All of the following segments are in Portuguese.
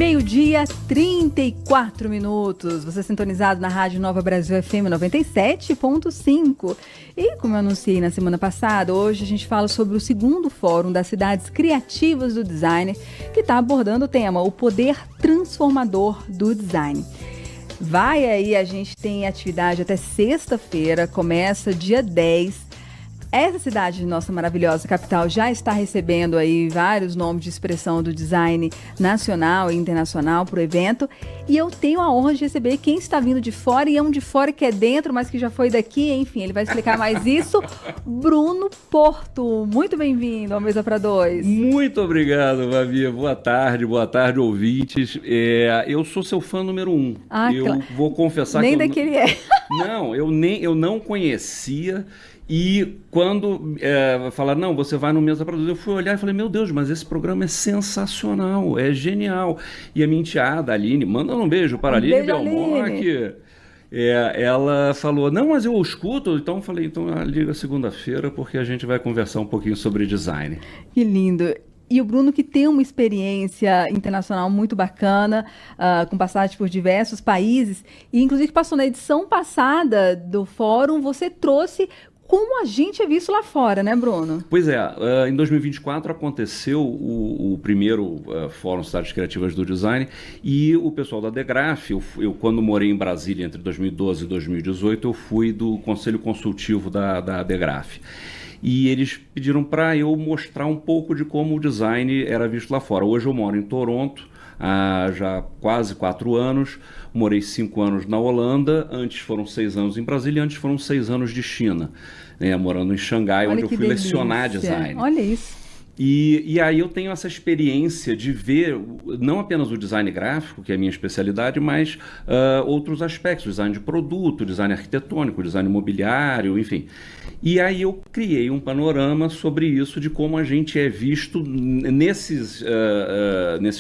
Meio-dia, 34 minutos. Você sintonizado na Rádio Nova Brasil FM 97.5. E como eu anunciei na semana passada, hoje a gente fala sobre o segundo Fórum das Cidades Criativas do Design, que está abordando o tema, o poder transformador do design. Vai aí, a gente tem atividade até sexta-feira, começa dia 10. Essa cidade, nossa maravilhosa capital, já está recebendo aí vários nomes de expressão do design nacional e internacional para o evento. E eu tenho a honra de receber quem está vindo de fora, e é um de fora que é dentro, mas que já foi daqui. Enfim, ele vai explicar mais isso. Bruno Porto, muito bem-vindo ao Mesa para Dois. Muito obrigado, Babi. Boa tarde, ouvintes. Eu sou seu fã número 1. Eu vou confessar nem que daquele é. Não, eu não conhecia. E quando falaram, não, você vai no Mesa para Dois, eu fui olhar e falei, meu Deus, mas esse programa é sensacional, é genial. E a minha enteada, Aline, manda um beijo para a Aline Belmonte. Ela falou, não, mas eu escuto. Então eu falei, então liga segunda-feira, porque a gente vai conversar um pouquinho sobre design. Que lindo. E o Bruno, que tem uma experiência internacional muito bacana, com passagem por diversos países, e inclusive passou na edição passada do fórum, você trouxe como a gente é visto lá fora, né, Bruno? Pois é, em 2024 aconteceu o primeiro Fórum Cidades Criativas do Design, e o pessoal da Degraf, eu quando morei em Brasília entre 2012 e 2018, eu fui do Conselho Consultivo da Degraf. E eles pediram para eu mostrar um pouco de como o design era visto lá fora. Hoje eu moro em Toronto, há já quase 4 anos, morei 5 anos na Holanda, antes foram 6 anos em Brasília, antes foram 6 anos de China, né, morando em Xangai, onde eu fui lecionar design. Olha isso. E aí eu tenho essa experiência de ver não apenas o design gráfico, que é a minha especialidade, mas outros aspectos, design de produto, design arquitetônico, design imobiliário, enfim. E aí eu criei um panorama sobre isso, de como a gente é visto nesses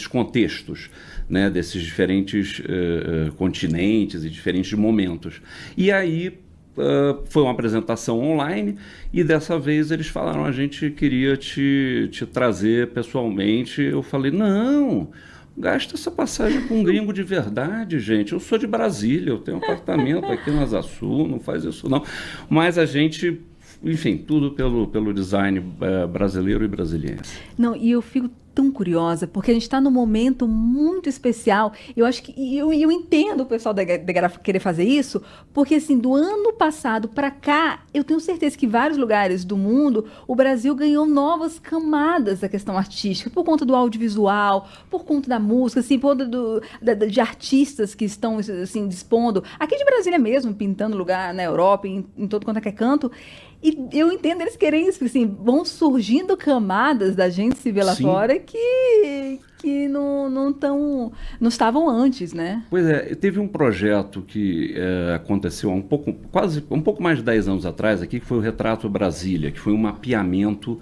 contextos, né, desses diferentes continentes e diferentes momentos. E aí foi uma apresentação online, e dessa vez eles falaram, a gente queria te trazer pessoalmente. Eu falei, não, gasta essa passagem com um gringo de verdade, gente. Eu sou de Brasília, eu tenho um apartamento aqui na Asa Sul, não faz isso não. Mas a gente, enfim, tudo pelo design brasileiro e brasiliense. Não, e eu fico tão curiosa, porque a gente está num momento muito especial. Eu acho que eu entendo o pessoal da Degraf querer fazer isso, porque assim, do ano passado para cá, eu tenho certeza que em vários lugares do mundo, o Brasil ganhou novas camadas da questão artística, por conta do audiovisual, por conta da música, assim, por conta de artistas que estão assim, dispondo, aqui de Brasília mesmo, pintando lugar na Europa, em todo quanto é canto. E eu entendo eles querem isso, porque assim, vão surgindo camadas da gente se ver lá fora que não estavam antes, né? Pois é, teve um projeto que aconteceu há quase um pouco mais de 10 anos atrás aqui, que foi o Retrato Brasília, que foi um mapeamento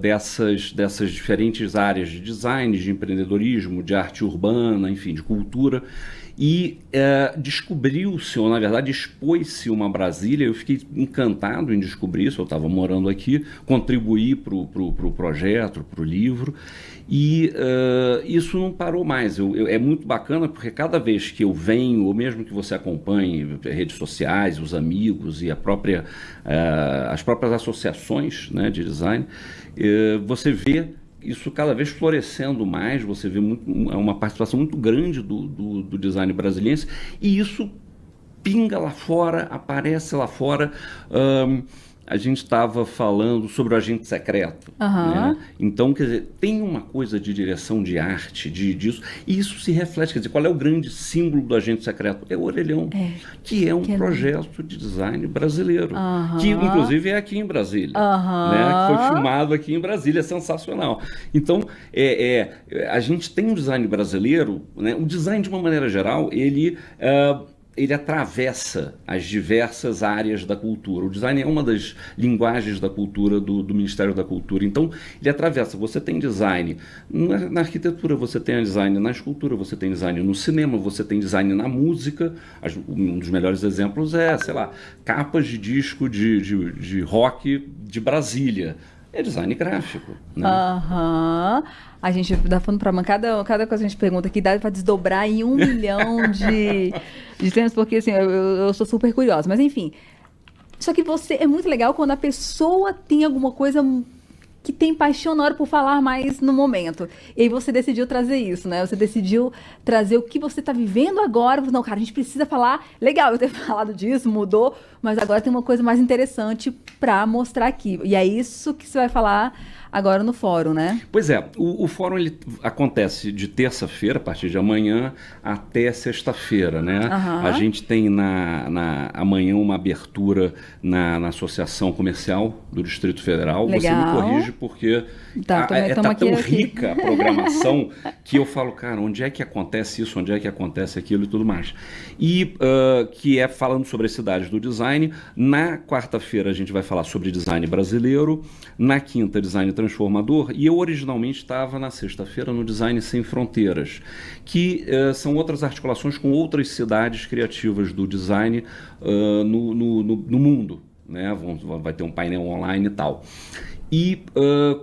dessas diferentes áreas de design, de empreendedorismo, de arte urbana, enfim, de cultura. E descobriu-se, ou na verdade expôs-se uma Brasília. Eu fiquei encantado em descobrir isso, eu estava morando aqui, contribuí para o projeto, para o livro, e isso não parou mais. É muito bacana, porque cada vez que eu venho, ou mesmo que você acompanhe redes sociais, os amigos e as próprias associações, né, de design, você vê isso cada vez florescendo mais, você vê uma participação muito grande do design brasiliense, e isso pinga lá fora, aparece lá fora. A gente estava falando sobre o agente secreto, né? Então, quer dizer, tem uma coisa de direção de arte, disso, e isso se reflete. Quer dizer, qual é o grande símbolo do agente secreto? É o orelhão, que é um projeto de design brasileiro, que inclusive é aqui em Brasília, né? Que foi filmado aqui em Brasília, é sensacional. Então, a gente tem um design brasileiro, né? O design, de uma maneira geral, ele atravessa as diversas áreas da cultura. O design é uma das linguagens da cultura do Ministério da Cultura. Então, ele atravessa. Você tem design na arquitetura, você tem design na escultura, você tem design no cinema, você tem design na música. Um dos melhores exemplos é, sei lá, capas de disco de rock de Brasília. É design gráfico, né? Aham. A gente dá fundo para cada coisa que a gente pergunta aqui dá para desdobrar em 1 milhão de temas, porque assim, eu sou super curiosa. Mas enfim, só que você é muito legal quando a pessoa tem alguma coisa que tem paixão na hora por falar mais no momento. E aí você decidiu trazer isso, né? Você decidiu trazer o que você está vivendo agora. Não, cara, a gente precisa falar. Legal eu ter falado disso, mudou, mas agora tem uma coisa mais interessante para mostrar aqui. E é isso que você vai falar agora no fórum, né? Pois é, o fórum ele acontece de terça-feira, a partir de amanhã, até sexta-feira, né? Uhum. A gente tem amanhã uma abertura na Associação Comercial do Distrito Federal. Legal. Você me corrige porque tá tão rica a programação que eu falo, cara, onde é que acontece isso, onde é que acontece aquilo e tudo mais. E que é falando sobre as cidades do design. Na quarta-feira a gente vai falar sobre design brasileiro, na quinta design transformador, e eu originalmente estava na sexta-feira no Design Sem Fronteiras, que são outras articulações com outras cidades criativas do design no mundo, né? Vai ter um painel online e tal. E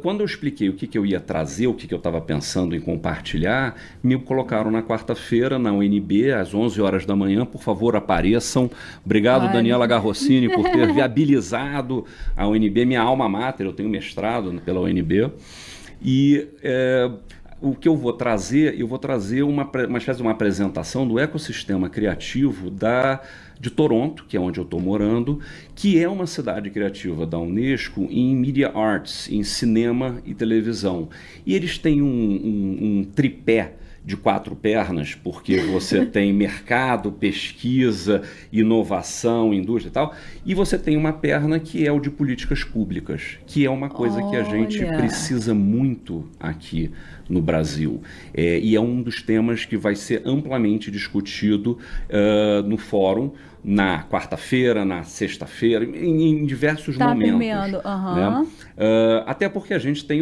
quando eu expliquei o que eu ia trazer, o que eu estava pensando em compartilhar, me colocaram na quarta-feira na UNB, às 11 horas da manhã. Por favor, apareçam. Obrigado, Daniela Garrossini, por ter viabilizado a UNB, minha alma mater. Eu tenho mestrado pela UNB. E o que eu vou trazer uma espécie de uma apresentação do ecossistema criativo de Toronto, que é onde eu estou morando, que é uma cidade criativa da Unesco em Media Arts, em cinema e televisão. E eles têm um tripé de 4 pernas, porque você tem mercado, pesquisa, inovação, indústria e tal, e você tem uma perna que é o de políticas públicas, que é uma coisa que a gente precisa muito aqui no Brasil. E é um dos temas que vai ser amplamente discutido no fórum, na quarta-feira, na sexta-feira, em diversos momentos. Permeando. Uhum. Né? Até porque a gente tem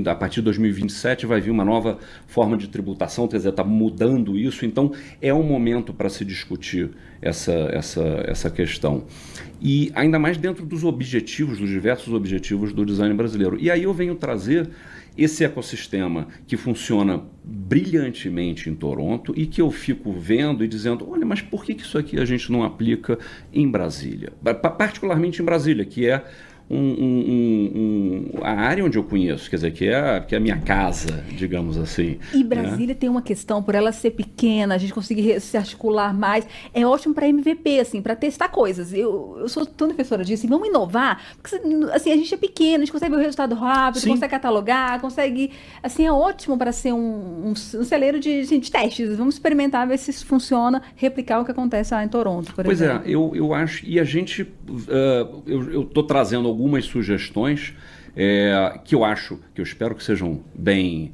a partir de 2027 vai vir uma nova forma de tributação, quer dizer, está mudando isso, então é um momento para se discutir essa questão. E ainda mais dentro dos diversos objetivos do design brasileiro. E aí eu venho trazer esse ecossistema que funciona brilhantemente em Toronto e que eu fico vendo e dizendo, olha, mas por que isso aqui a gente não aplica em Brasília? Particularmente em Brasília, que é a área onde eu conheço, quer dizer, que é a minha casa, digamos assim. E Brasília, né, tem uma questão, por ela ser pequena, a gente conseguir se articular mais, é ótimo para MVP, assim, para testar coisas. Eu sou tão defensora disso, assim, vamos inovar, porque assim, a gente é pequeno, a gente consegue ver o resultado rápido, sim, consegue catalogar, consegue, assim, é ótimo para ser um celeiro de testes. Vamos experimentar, ver se isso funciona, replicar o que acontece lá em Toronto, por exemplo. Pois é, eu acho, e a gente, eu estou trazendo algumas sugestões que eu espero que sejam bem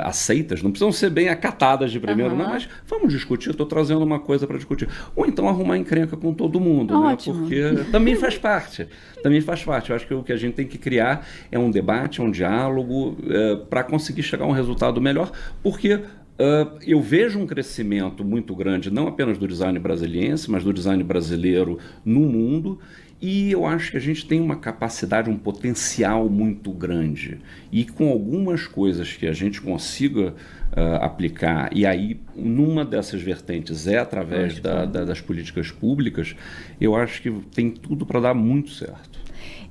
aceitas, não precisam ser bem acatadas de primeiro, não, mas vamos discutir, estou trazendo uma coisa para discutir. Ou então arrumar encrenca com todo mundo, né? Porque também faz parte. Eu acho que o que a gente tem que criar é um debate, um diálogo para conseguir chegar a um resultado melhor, porque eu vejo um crescimento muito grande, não apenas do design brasiliense, mas do design brasileiro no mundo. E eu acho que a gente tem uma capacidade, um potencial muito grande. E com algumas coisas que a gente consiga aplicar, e aí numa dessas vertentes através das políticas públicas, eu acho que tem tudo para dar muito certo.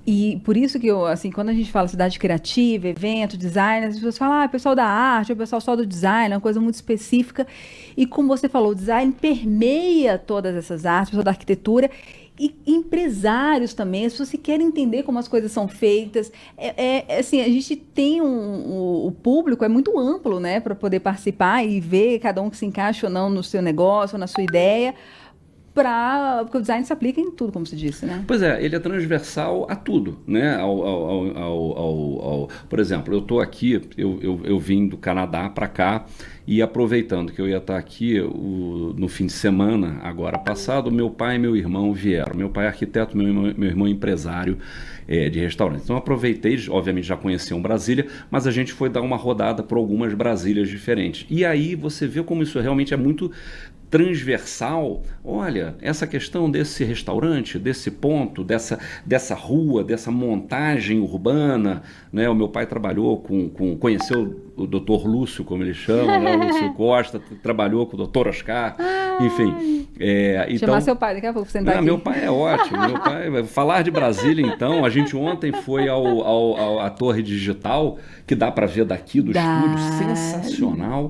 E por isso que quando a gente fala cidade criativa, evento, design, as pessoas falam, pessoal da arte, o pessoal só do design, é uma coisa muito específica. E como você falou, o design permeia todas essas artes, o pessoal da arquitetura, e empresários também, as pessoas que querem entender como as coisas são feitas. Assim, a gente tem o público é muito amplo, né, para poder participar e ver cada um que se encaixa ou não no seu negócio, ou na sua ideia, porque o design se aplica em tudo, como você disse, né? Pois é, ele é transversal a tudo, né? Por exemplo, eu estou aqui, eu vim do Canadá para cá, e aproveitando que eu ia estar aqui no fim de semana, agora passado, meu pai e meu irmão vieram. Meu pai é arquiteto, meu irmão é empresário de restaurante. Então aproveitei, obviamente já conheciam Brasília, mas a gente foi dar uma rodada por algumas Brasílias diferentes. E aí você vê como isso realmente é muito transversal, olha, essa questão desse restaurante, desse ponto, dessa rua, dessa montagem urbana, né? O meu pai trabalhou conheceu o Dr. Lúcio, como ele chama, né? O Lúcio Costa, trabalhou com o Dr. Oscar, enfim. Chamar Então, seu pai daqui a pouco, sentar aqui. meu pai é ótimo, falar de Brasília, então, a gente ontem foi à Torre Digital, que dá para ver daqui do estúdio, sensacional.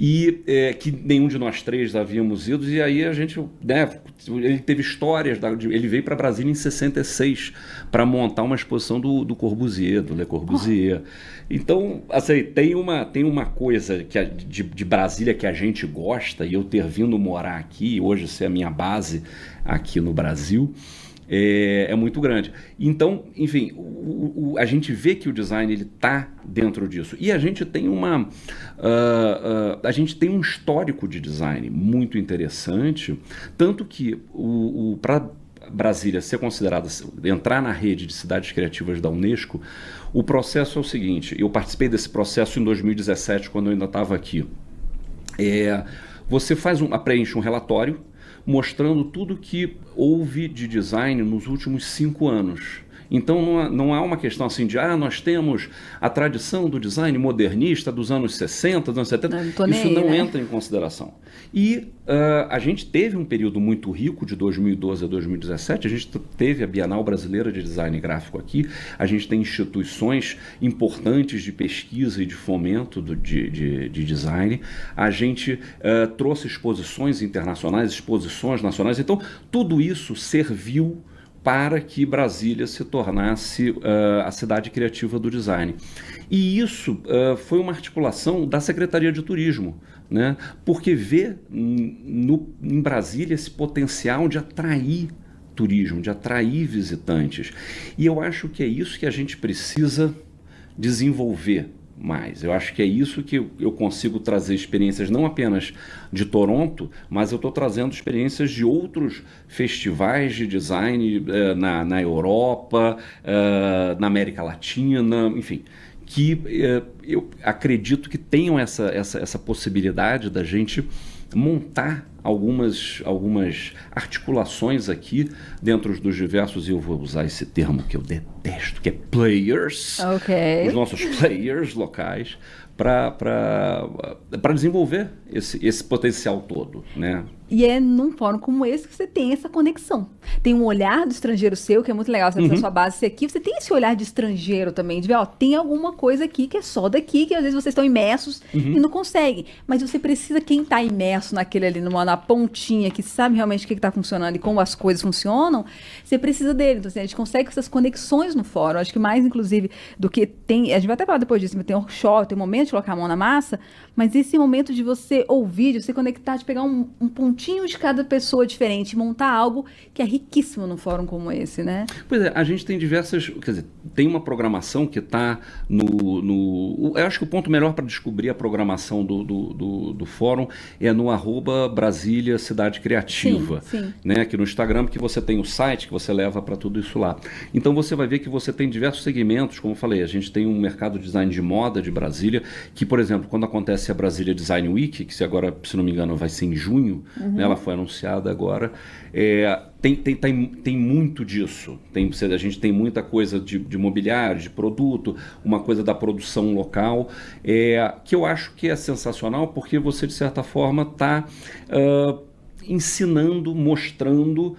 E que nenhum de nós três havíamos ido, e aí a gente, né, ele teve histórias, ele veio para Brasília em 66 para montar uma exposição do Corbusier, do Le Corbusier. Então, assim, tem uma coisa de Brasília que a gente gosta, e eu ter vindo morar aqui, hoje ser a minha base aqui no Brasil, é muito grande. Então, enfim, a gente vê que o design está dentro disso. E a gente tem a gente tem um histórico de design muito interessante, tanto que para Brasília ser considerada, entrar na rede de cidades criativas da Unesco, o processo é o seguinte, eu participei desse processo em 2017, quando eu ainda estava aqui. Você preenche um relatório mostrando tudo que houve de design nos últimos 5 anos. Então não há uma questão assim de nós temos a tradição do design modernista dos anos 60, dos anos 70, isso não entra em consideração. E a gente teve um período muito rico de 2012 a 2017, a gente teve a Bienal Brasileira de Design Gráfico aqui, a gente tem instituições importantes de pesquisa e de fomento de design, a gente trouxe exposições internacionais, exposições nacionais, então tudo isso serviu para que Brasília se tornasse a cidade criativa do design. E isso foi uma articulação da Secretaria de Turismo, né? Porque vê em Brasília esse potencial de atrair turismo, de atrair visitantes. E eu acho que é isso que a gente precisa desenvolver mais. Eu acho que é isso que eu consigo trazer experiências não apenas de Toronto, mas eu estou trazendo experiências de outros festivais de design na Europa, na América Latina, enfim, que eu acredito que tenham essa possibilidade da gente montar algumas articulações aqui dentro dos diversos, e eu vou usar esse termo que eu detesto, que é players, os nossos players locais, para desenvolver esse potencial todo, né? E é num fórum como esse que você tem essa conexão. Tem um olhar do estrangeiro seu, que é muito legal, você tem a sua base aqui, você tem esse olhar de estrangeiro também, de ver, tem alguma coisa aqui que é só daqui, que às vezes vocês estão imersos e não conseguem. Mas você precisa, quem está imerso naquele ali, na pontinha, que sabe realmente o que está funcionando e como as coisas funcionam, você precisa dele. Então, assim, a gente consegue essas conexões no fórum. Acho que mais, inclusive, do que tem... A gente vai até falar depois disso, mas tem um workshop, tem um momento de colocar a mão na massa, mas esse momento de você ouvir, de você conectar, de pegar um pontinho de cada pessoa diferente, montar algo que é riquíssimo num fórum como esse, né? Pois é, a gente tem diversas... Quer dizer, tem uma programação que está eu acho que o ponto melhor para descobrir a programação do fórum é no @Brasília Cidade Criativa. Sim. Né? Aqui no Instagram, que você tem o site que você leva para tudo isso lá. Então você vai ver que você tem diversos segmentos, como eu falei, a gente tem um mercado de design de moda de Brasília, que, por exemplo, quando acontece a Brasília Design Week, que agora, se não me engano, vai ser em junho, né? Ela foi anunciada agora, tem muito disso. A gente tem muita coisa de mobiliário, de produto, uma coisa da produção local, que eu acho que é sensacional, porque você, de certa forma, está ensinando, mostrando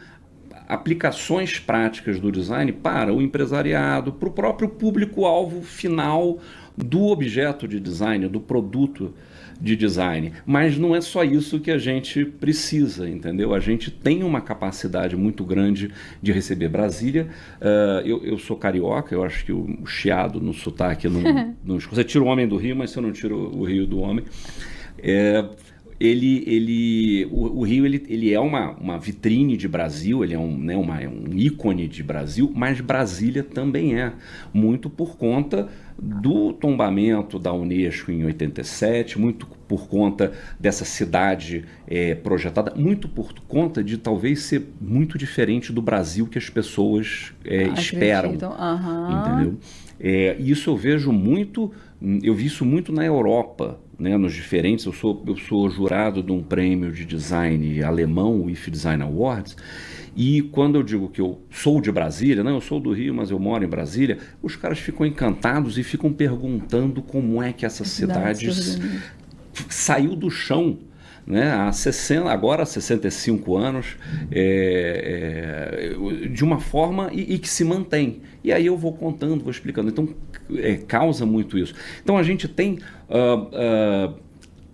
aplicações práticas do design para o empresariado, para o próprio público-alvo final do objeto de design, do produto de design. Mas não é só isso que a gente precisa, entendeu? A gente tem uma capacidade muito grande de receber Brasília. Eu sou carioca, eu acho que o chiado no sotaque... Você tira o homem do Rio, mas você não tira o Rio do homem. O Rio ele é uma vitrine de Brasil, ele é um ícone de Brasil, mas Brasília também é, muito por conta do tombamento da Unesco em 87, muito por conta dessa cidade projetada, muito por conta de talvez ser muito diferente do Brasil que as pessoas esperam. Entendeu? Isso eu vejo muito, eu vi isso muito na Europa, né, nos diferentes. Eu sou jurado de um prêmio de design alemão, o IF Design Awards, e quando eu digo que eu sou de Brasília, não, eu sou do Rio, mas eu moro em Brasília, os caras ficam encantados e ficam perguntando como é que essa cidade saiu do chão, né, agora há 65 anos, de uma forma e que se mantém. E aí eu vou contando, vou explicando. Então, causa muito isso. Então, a gente tem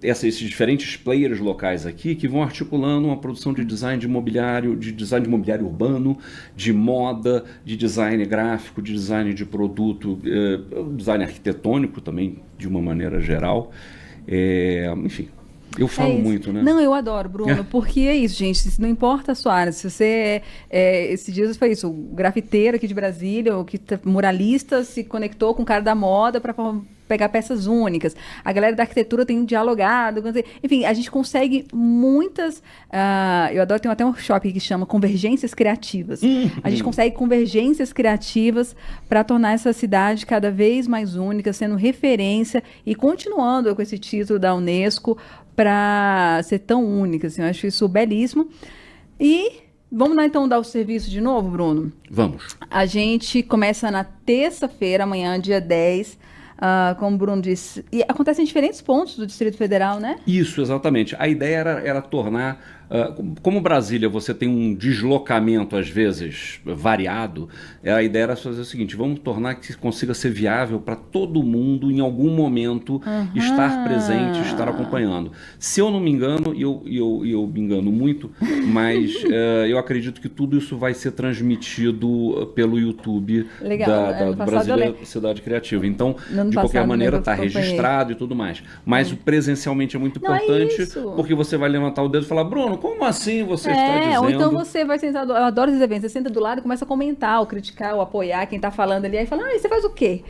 esses diferentes players locais aqui que vão articulando uma produção de design imobiliário urbano, de moda, de design gráfico, de design de produto, design arquitetônico também, de uma maneira geral. Enfim. Eu falo muito, né? Não, eu adoro, Bruno, porque é isso, gente. Não importa a sua área. Se você esse dia foi isso, o grafiteiro aqui de Brasília, o muralista se conectou com o cara da moda para pegar peças únicas. A galera da arquitetura tem dialogado. Enfim, a gente consegue muitas... eu adoro, tem até um workshop que chama Convergências Criativas. A gente consegue convergências criativas para tornar essa cidade cada vez mais única, sendo referência e continuando com esse título da Unesco para ser tão única. Assim, eu acho isso belíssimo. E vamos lá, então, dar o serviço de novo, Bruno? Vamos. A gente começa na terça-feira, amanhã, dia 10, como o Bruno disse. E acontece em diferentes pontos do Distrito Federal, né? Isso, exatamente. A ideia era tornar... como Brasília você tem um deslocamento, às vezes, variado, a ideia era fazer o seguinte: vamos tornar que consiga ser viável para todo mundo, em algum momento, estar presente, estar acompanhando. Se eu não me engano, e eu me engano muito, mas eu acredito que tudo isso vai ser transmitido pelo YouTube da Brasília Cidade Criativa. Então, de qualquer maneira, está registrado e tudo mais. Mas o presencialmente é muito importante, porque você vai levantar o dedo e falar: Bruno, como assim você está dizendo? Ou então você vai sentar, eu adoro esses eventos, você senta do lado e começa a comentar, ou criticar, ou apoiar quem está falando ali, aí fala: você faz o quê?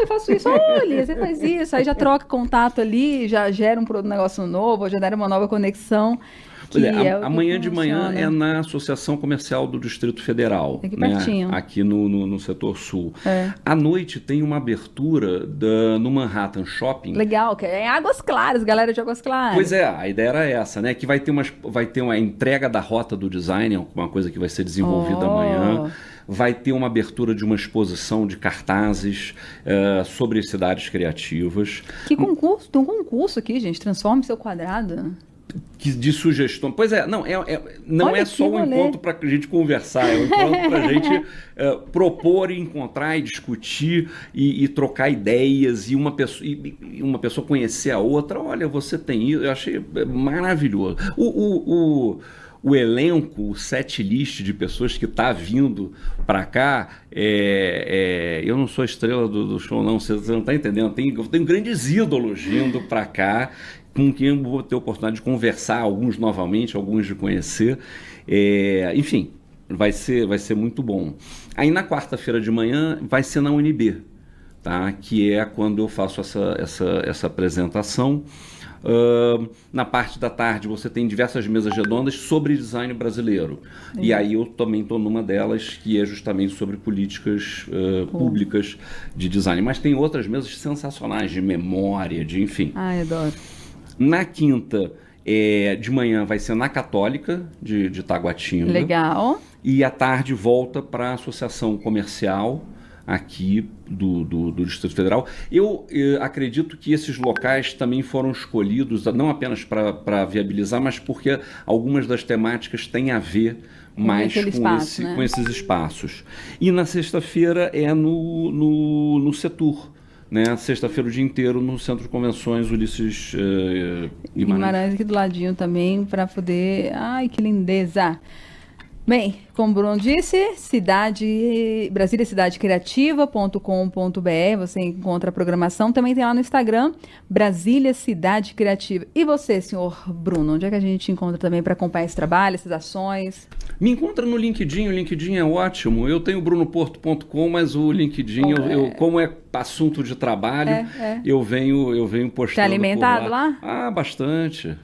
Eu faço isso, olha, você faz isso, aí já troca contato ali, já gera um negócio novo, já gera uma nova conexão. Amanhã de manhã é na Associação Comercial do Distrito Federal. Aqui pertinho. Aqui no setor sul. À noite tem uma abertura no Manhattan Shopping. Legal, que é em Águas Claras, galera de Águas Claras. Pois é, a ideia era essa, né? Que vai ter uma entrega da rota do design, uma coisa que vai ser desenvolvida amanhã. Vai ter uma abertura de uma exposição de cartazes sobre cidades criativas. Que concurso? Tem um concurso aqui, gente. Transforme seu quadrado. De sugestão. Pois é, não é só um encontro para a gente conversar, é um encontro para a gente propor e encontrar e discutir e trocar ideias e uma pessoa conhecer a outra. Olha, você tem isso, eu achei maravilhoso. O elenco, o set list de pessoas que está vindo para cá, eu não sou a estrela do show, não, você não está entendendo. Eu tenho grandes ídolos vindo para cá, com quem eu vou ter a oportunidade de conversar, alguns novamente, alguns de conhecer. Enfim, vai ser muito bom. Aí na quarta-feira de manhã vai ser na UNB, tá? Que é quando eu faço essa apresentação. Na parte da tarde você tem diversas mesas redondas sobre design brasileiro. E aí eu também estou numa delas, que é justamente sobre políticas públicas de design. Mas tem outras mesas sensacionais de memória, enfim. Eu adoro. Na quinta, de manhã, vai ser na Católica de Taguatinga. Legal. E à tarde volta para a Associação Comercial aqui do Distrito Federal. Eu acredito que esses locais também foram escolhidos, não apenas para viabilizar, mas porque algumas das temáticas têm a ver mais com esses espaços. E na sexta-feira é no setor. Né? Sexta-feira o dia inteiro no Centro de Convenções Ulisses Guimarães aqui do ladinho também, para poder... Ai, que lindeza! Bem, como o Bruno disse, brasiliacidadecriativa.com.br, você encontra a programação. Também tem lá no Instagram, Brasília Cidade Criativa. E você, senhor Bruno, onde é que a gente encontra também para acompanhar esse trabalho, essas ações? Me encontra no LinkedIn, o LinkedIn é ótimo. Eu tenho brunoporto.com, mas o LinkedIn, como é assunto de trabalho, eu venho postando. Tá alimentado lá? Ah, bastante.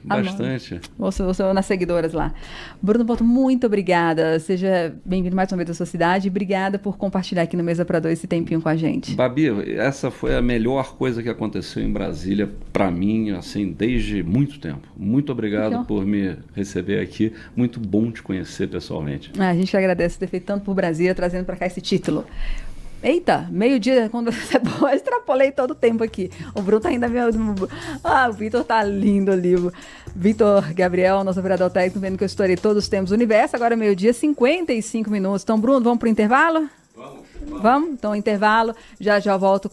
Vou nas seguidoras lá. Bruno Boto, muito obrigada. Seja bem-vindo mais uma vez à sua cidade. Obrigada por compartilhar aqui no Mesa para Dois esse tempinho com a gente. Babi, essa foi a melhor coisa que aconteceu em Brasília para mim, assim, desde muito tempo. Muito obrigado por me receber aqui. Muito bom te conhecer pessoalmente. A gente que agradece ter feito tanto por Brasília, trazendo para cá esse título. Eita, meio-dia, quando você eu extrapolei todo o tempo aqui. O Bruno tá ainda meio... o Vitor tá lindo ali. Vitor Gabriel, nosso operador técnico, vendo que eu estourei todos os tempos do universo. Agora é meio-dia, 55 minutos. Então, Bruno, vamos pro intervalo? Vamos? Então, intervalo. Já volto.